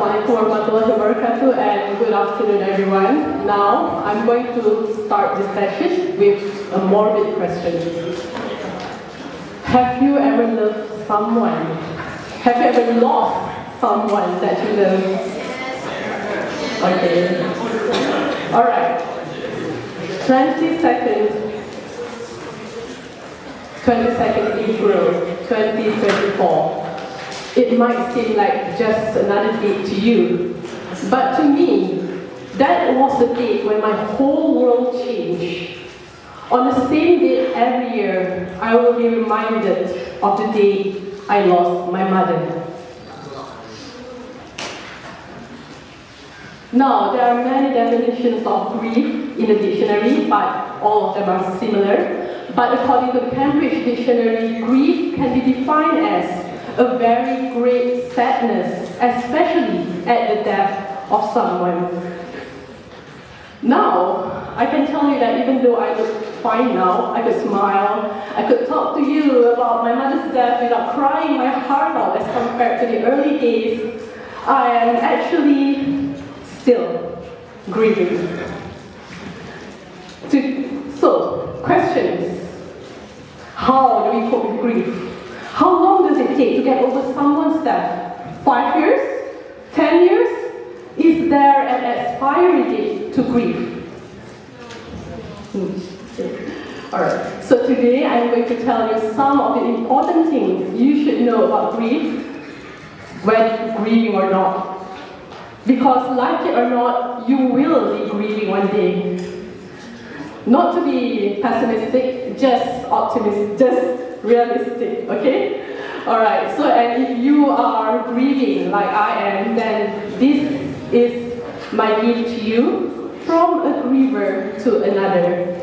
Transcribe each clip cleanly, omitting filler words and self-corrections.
Assalamualaikum warahmatullahi wabarakatuh, and good afternoon everyone. Now I'm going to start this session with a morbid question. Have you ever loved someone? Have you ever lost someone that you love? Okay. Alright. 20 seconds April 2024. It might seem like just another date to you, but to me, that was the date when my whole world changed. On the same date every year, I will be reminded of the day I lost my mother. Now, there are many definitions of grief in the dictionary, but all of them are similar. But according to the Cambridge Dictionary, grief can be defined as a very great sadness, especially at the death of someone. Now, I can tell you that even though I look fine now, I could smile, I could talk to you about my mother's death without crying my heart out as compared to the early days, I am actually still grieving. So, questions. How do we cope with grief? How long does it take to get over someone's death? 5 years? 10 years? Is there an expiry date to grief? Alright, so today I'm going to tell you some of the important things you should know about grief, whether grieving or not. Because like it or not, you will be grieving one day. Not to be pessimistic, just optimistic, just realistic, okay? Alright, so and if you are grieving like I am, then this is my gift to you, from a griever to another.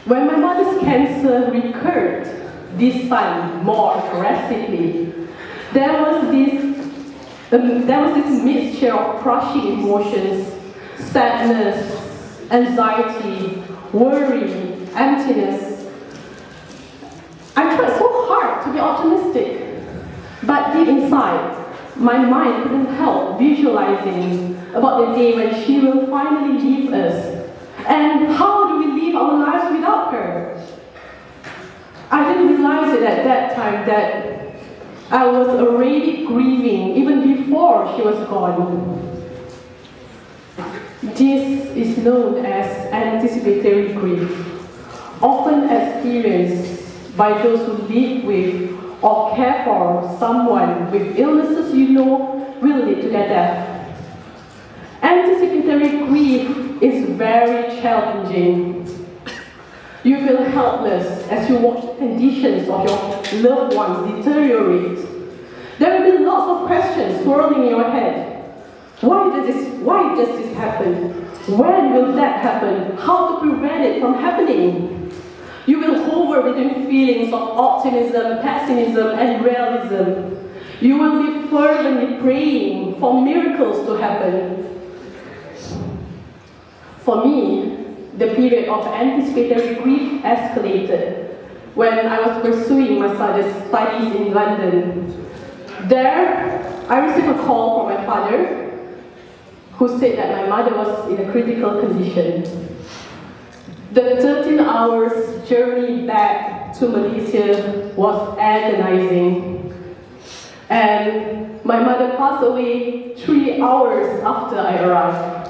When my mother's cancer recurred this time more aggressively, there was this mixture of crushing emotions, sadness, anxiety, worry, emptiness. I tried so hard to be optimistic, but deep inside, my mind couldn't help visualizing about the day when she will finally leave us. And how do we live our lives without her? I didn't realize it at that time that I was already grieving even before she was gone. This is known as anticipatory grief, often experienced by those who live with or care for someone with illnesses you know will lead to their death. Anticipatory grief is very challenging. You feel helpless as you watch the conditions of your loved ones deteriorate. There will be lots of questions swirling in your head. Why does this happen? When will that happen? How to prevent it from happening? You will hover between feelings of optimism, pessimism, and realism. You will be fervently praying for miracles to happen. For me, the period of anticipatory grief escalated when I was pursuing my studies in London. There, I received a call from my father, who said that my mother was in a critical condition. The 13 hours journey back to Malaysia was agonizing. And my mother passed away 3 hours after I arrived.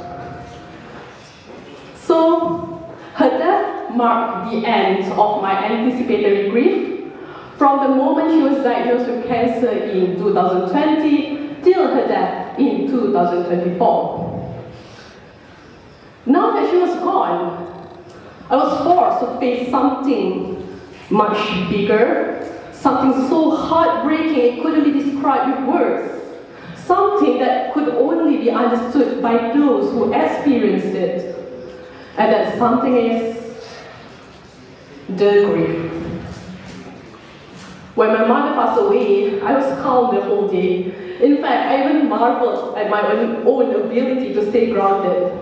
So, her death marked the end of my anticipatory grief from the moment she was diagnosed with cancer in 2020 till her death in 2024. Now that she was gone, I was forced to face something much bigger, something so heartbreaking it couldn't be described with words, something that could only be understood by those who experienced it. And that something is the grief. When my mother passed away, I was calm the whole day. In fact, I even marveled at my own ability to stay grounded.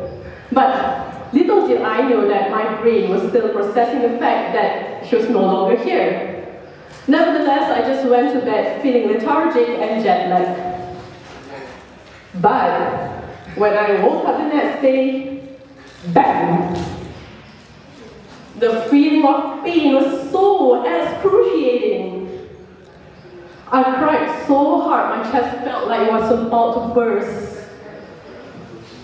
But little did I know that my brain was still processing the fact that she was no longer here. Nevertheless, I just went to bed feeling lethargic and jet lagged. But when I woke up the next day, bam! The feeling of pain was so excruciating. I cried so hard, my chest felt like it was about to burst.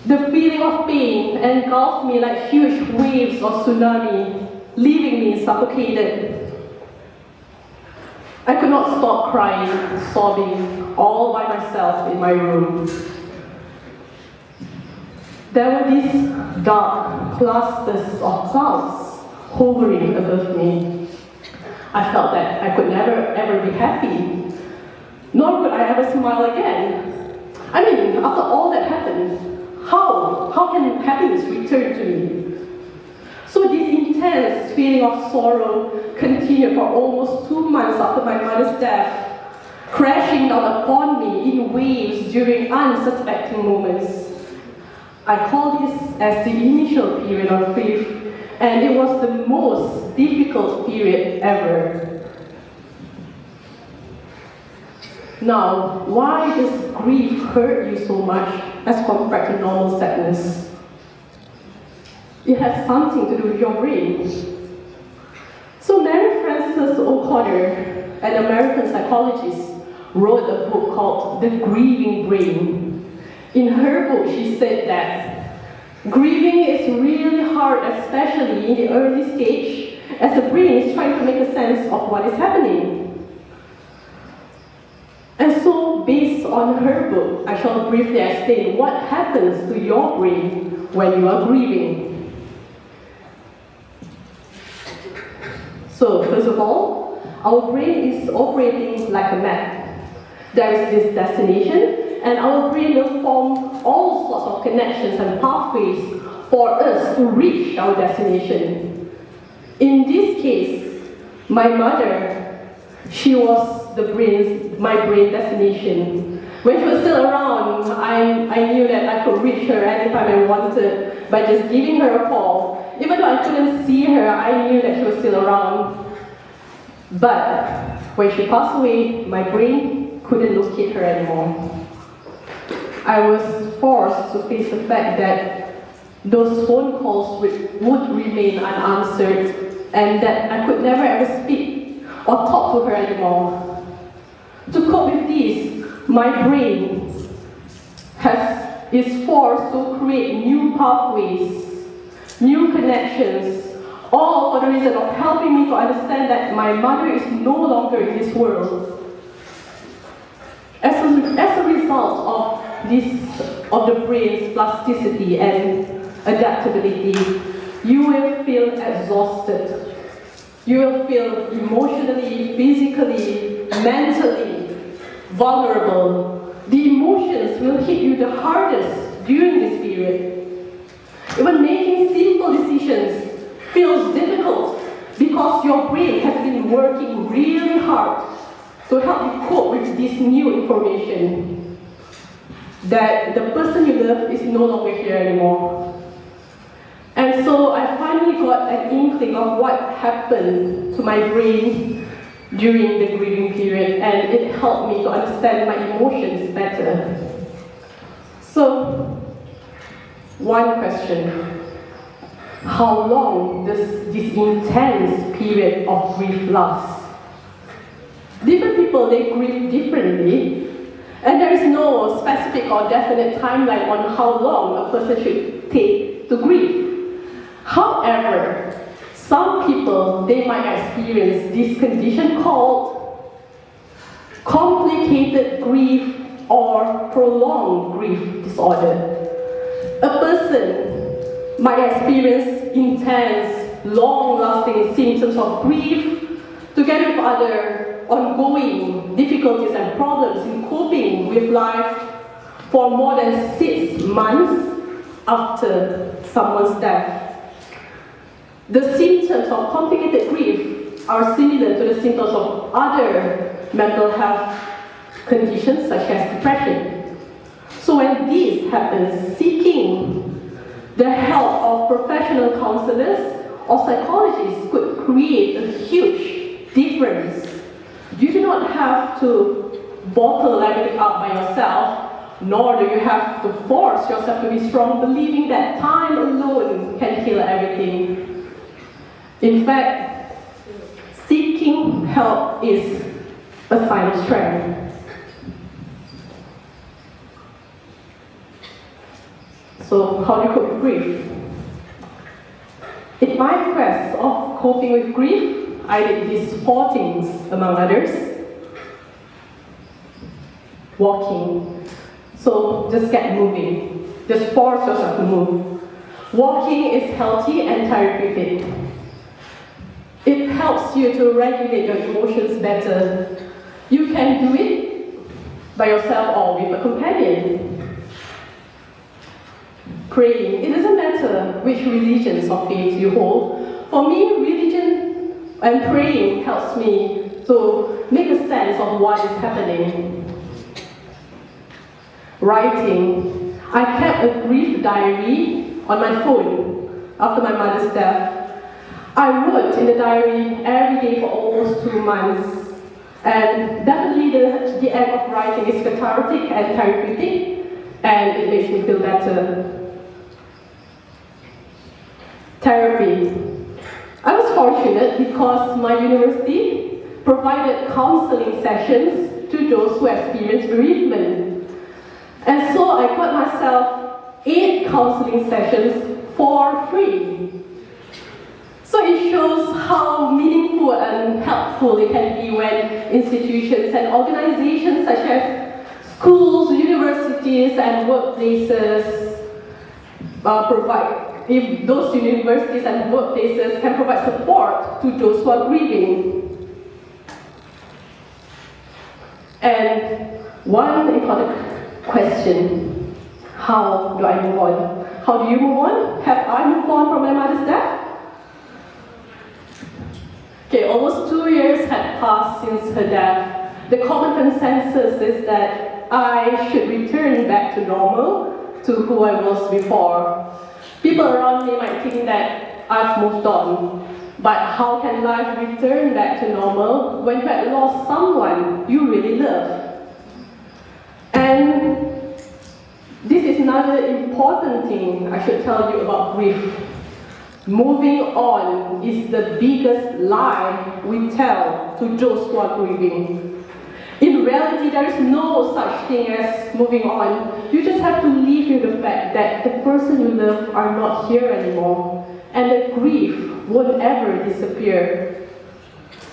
The feeling of pain engulfed me like huge waves of tsunami, leaving me suffocated. I could not stop crying, sobbing, all by myself in my room. There were these dark clusters of clouds hovering above me. I felt that I could never ever be happy, nor could I ever smile again. I mean, after all that happened, how can happiness return to me? So this intense feeling of sorrow continued for almost 2 months after my mother's death, crashing down upon me in waves during unsuspecting moments. I call this as the initial period of grief, and it was the most difficult period ever. Now, why does grief hurt you so much as compared to normal sadness? It has something to do with your brain. So Mary Frances O'Connor, an American psychologist, wrote a book called The Grieving Brain. In her book, she said that grieving is really hard, especially in the early stage, as the brain is trying to make a sense of what is happening. And so, based on her book, I shall briefly explain what happens to your brain when you are grieving. So, first of all, our brain is operating like a map. There is this destination, and our brain will form all sorts of connections and pathways for us to reach our destination. In this case, my mother, she was my brain destination. When she was still around, I knew that I could reach her anytime I wanted by just giving her a call. Even though I couldn't see her, I knew that she was still around. But when she passed away, my brain couldn't locate her anymore. I was forced to face the fact that those phone calls would remain unanswered and that I could never ever speak or talk to her anymore. To cope with this, my brain is forced to create new pathways, new connections, all for the reason of helping me to understand that my mother is no longer in this world. As a result of the brain's plasticity and adaptability, you will feel exhausted. You will feel emotionally, physically, mentally vulnerable. The emotions will hit you the hardest during this period. Even making simple decisions feels difficult because your brain has been working really hard to help you cope with this new information that the person you love is no longer here anymore. And so I finally got an inkling of what happened to my brain during the grieving period, and it helped me to understand my emotions better. So, one question. How long does this intense period of grief last? Different people, they grieve differently, and there is no specific or definite timeline on how long a person should take to grieve. However, some people, they might experience this condition called complicated grief or prolonged grief disorder. A person might experience intense, long-lasting symptoms of grief together with other ongoing difficulties and problems in coping with life for more than 6 months after someone's death. The symptoms of complicated grief are similar to the symptoms of other mental health conditions such as depression. So when this happens, seeking the help of professional counselors or psychologists could create a huge difference. not have to bottle everything up by yourself, nor do you have to force yourself to be strong, believing that time alone can heal everything. In fact, seeking help is a sign of strength. So, how do you cope with grief? In my quest of coping with grief, I did these 4 things, among others. Walking. So just get moving. Just force yourself to move. Walking is healthy and therapeutic. It helps you to regulate your emotions better. You can do it by yourself or with a companion. Praying. It doesn't matter which religions or faith you hold. For me, religion and praying helps me to make a sense of what is happening. Writing. I kept a grief diary on my phone after my mother's death. I wrote in the diary every day for almost 2 months. And definitely the act of writing is cathartic and therapeutic, and it makes me feel better. Therapy. I was fortunate because my university provided counseling sessions to those who experience bereavement. And so I got myself 8 counseling sessions for free. So it shows how meaningful and helpful it can be when institutions and organizations such as schools, universities, and workplaces provide. If those universities and workplaces can provide support to those who are grieving. And one important question, how do I move on? How do you move on? Have I moved on from my mother's death? Okay, almost 2 years had passed since her death. The common consensus is that I should return back to normal, to who I was before. People around me might think that I've moved on, but how can life return back to normal when you had lost someone you really love? And this is another important thing I should tell you about grief. Moving on is the biggest lie we tell to those who are grieving. In reality, there is no such thing as moving on. You just have to live with the fact that the person you love are not here anymore, and the grief won't ever disappear.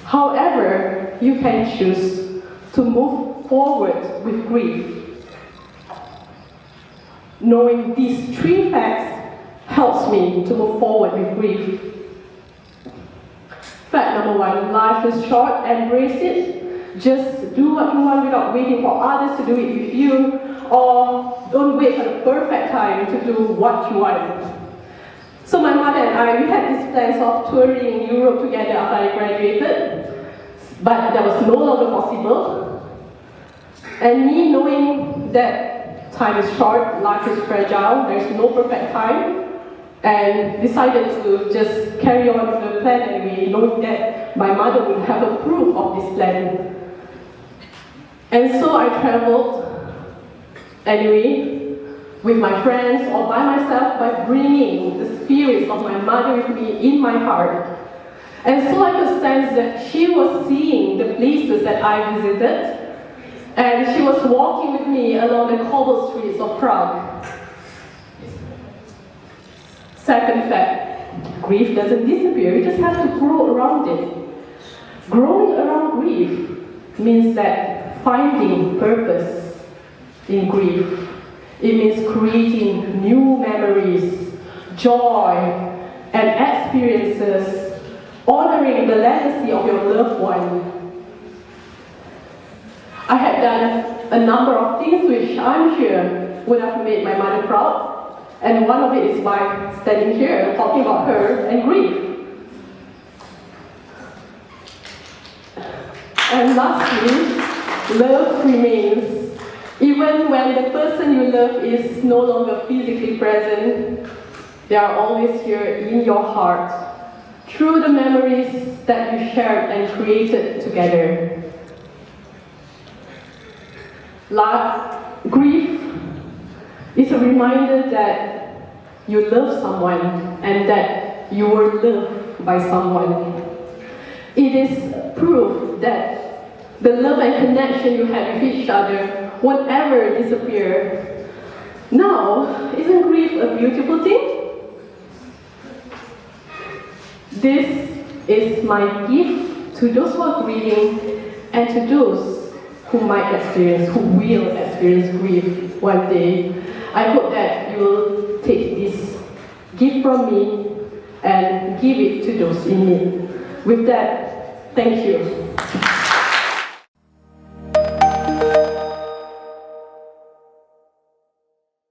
However, you can choose to move forward with grief. Knowing these 3 facts helps me to move forward with grief. Fact number 1, life is short, embrace it. Just do what you want without waiting for others to do it with you, or don't wait for the perfect time to do what you want. So my mother and I, we had these plans of touring Europe together after I graduated, but that was no longer possible. And me knowing that time is short, life is fragile, there's no perfect time, and decided to just carry on with the plan anyway, knowing that my mother would have approved of this plan. And so I traveled anyway with my friends or by myself by bringing the spirits of my mother with me in my heart. And so I could sense that she was seeing the places that I visited, and she was walking with me along the cobbled streets of Prague. Second fact, grief doesn't disappear, you just have to grow around it. Growing around grief means that finding purpose in grief. It means creating new memories, joy, and experiences, honoring the legacy of your loved one. I had done a number of things which I'm sure would have made my mother proud, and one of it is by standing here talking about her and grief. And lastly, love remains. Even when the person you love is no longer physically present, they are always here in your heart, through the memories that you shared and created together. Grief is a reminder that you love someone and that you were loved by someone. It is proof that the love and connection you have with each other won't ever disappear. Now, isn't grief a beautiful thing? This is my gift to those who are grieving and to those who might experience, who will experience grief one day. I hope that you will take this gift from me and give it to those in need. With that, thank you.